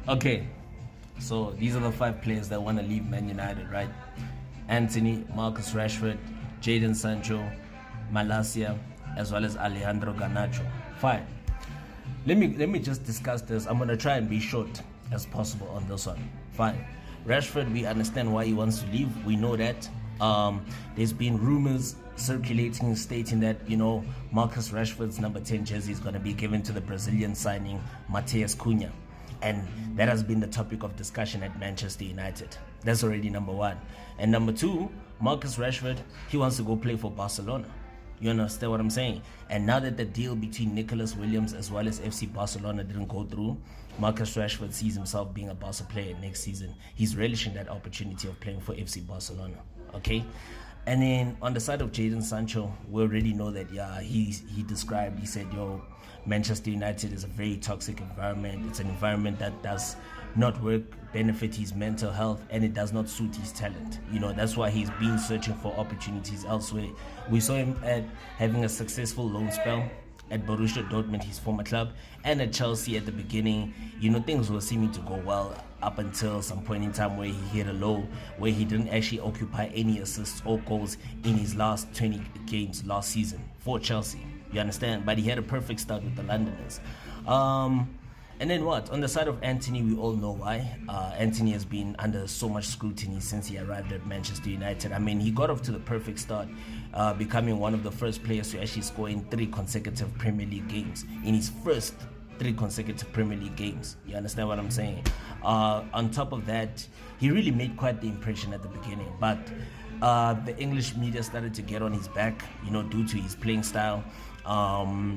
Okay, so these are the 5 players that want to leave Man United, right? Antony, Marcus Rashford, Jadon Sancho, Malacia, as well as Alejandro Garnacho. Fine. Let me just discuss this. I'm gonna try and be short as possible on this one. Fine. Rashford, we understand why he wants to leave. We know that. There's been rumors circulating stating that, Marcus Rashford's number 10 jersey is going to be given to the Brazilian signing Matheus Cunha. And that has been the topic of discussion at Manchester United. That's already number 1. And number 2, Marcus Rashford, he wants to go play for Barcelona. You understand what I'm saying? And now that the deal between Nicholas Williams as well as FC Barcelona didn't go through, Marcus Rashford sees himself being a Barca player next season. He's relishing that opportunity of playing for FC Barcelona. Okay? And then on the side of Jadon Sancho, we already know that, he said, Manchester United is a very toxic environment. It's an environment that does not benefit his mental health, and it does not suit his talent. That's why he's been searching for opportunities elsewhere. We saw him having a successful loan spell at Borussia Dortmund, his former club, and at Chelsea at the beginning. Things were seeming to go well up until some point in time where he hit a low, where he didn't actually occupy any assists or goals in his last 20 games last season for Chelsea. You understand? But he had a perfect start with the Londoners. And then what? On the side of Antony, we all know why. Antony has been under so much scrutiny since he arrived at Manchester United. I mean, he got off to the perfect start, becoming one of the first players to actually score in 3 consecutive Premier League games. In his first 3 consecutive Premier League games. You understand what I'm saying? On top of that, he really made quite the impression at the beginning. But the English media started to get on his back, due to his playing style.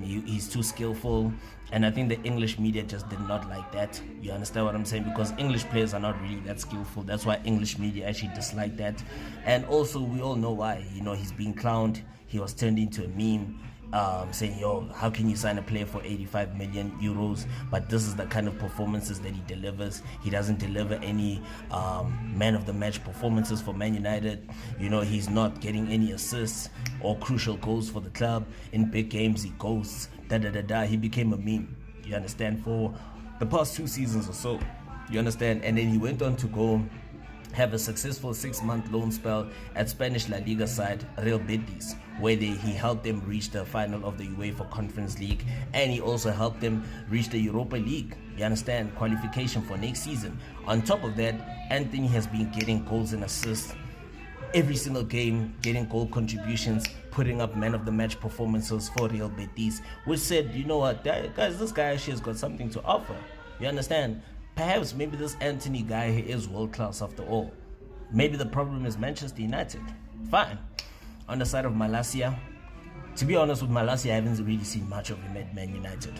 He's too skillful, and I think the English media just did not like that. You understand what I'm saying? Because English players are not really that skillful. That's why English media actually dislike that. And also, we all know why. He's being clowned. He was turned into a meme, saying, how can you sign a player for 85 million euros? But this is the kind of performances that he delivers. He doesn't deliver any man of the match performances for Man United. He's not getting any assists or crucial goals for the club. In big games, he goes He became a meme. You understand? For the past 2 seasons or so. You understand? And then he went on to go have a successful 6-month loan spell at Spanish La Liga side Real Betis, where he helped them reach the final of the UEFA Conference League, and he also helped them reach the Europa League. You understand? Qualification for next season. On top of that, Antony has been getting goals and assists every single game, getting goal contributions, putting up man of the match performances for Real Betis, which said, you know what, guys, this guy actually has got something to offer. You understand? Perhaps maybe this Antony guy is world class after all. Maybe the problem is Manchester United. Fine. On the side of Malacia, to be honest with Malacia, I haven't really seen much of him at Man United.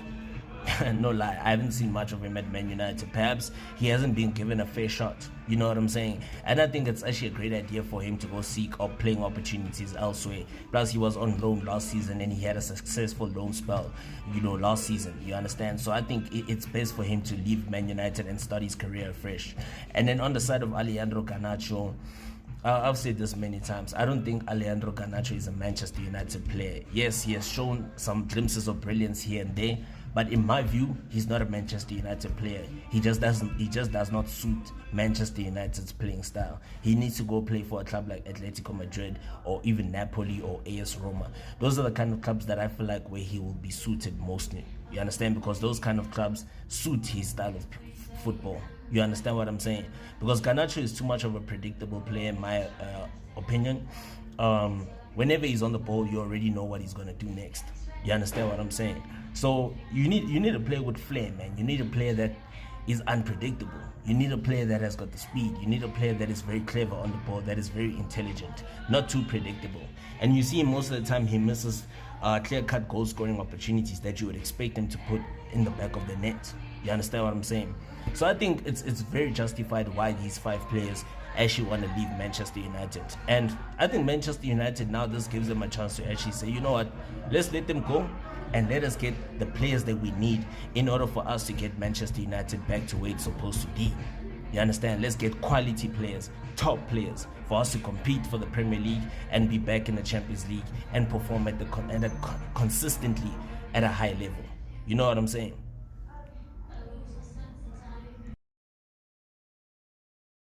No lie, I haven't seen much of him at Man United. Perhaps he hasn't been given a fair shot. You know what I'm saying? And I think it's actually a great idea for him to go seek or playing opportunities elsewhere. Plus, he was on loan last season and he had a successful loan spell, last season. You understand? So I think it's best for him to leave Man United and start his career afresh. And then on the side of Alejandro Garnacho, I've said this many times. I don't think Alejandro Garnacho is a Manchester United player. Yes, he has shown some glimpses of brilliance here and there, but in my view, he's not a Manchester United player. He just does not suit Manchester United's playing style. He needs to go play for a club like Atletico Madrid or even Napoli or AS Roma. Those are the kind of clubs that I feel like where he will be suited mostly. You understand? Because those kind of clubs suit his style of football. You understand what I'm saying? Because Garnacho is too much of a predictable player in my opinion. Whenever he's on the ball, you already know what he's going to do next. You understand what I'm saying? So you need a player with flair, man. You need a player that is unpredictable. You need a player that has got the speed. You need a player that is very clever on the ball, that is very intelligent, not too predictable. And you see him most of the time, he misses clear-cut goal-scoring opportunities that you would expect him to put in the back of the net. You understand what I'm saying? So I think it's very justified why these 5 players actually want to leave Manchester United. And I think Manchester United now, this gives them a chance to actually say, you know what, let's let them go and let us get the players that we need in order for us to get Manchester United back to where it's supposed to be. You understand? Let's get quality players, top players, for us to compete for the Premier League and be back in the Champions League and perform consistently at a high level. You know what I'm saying?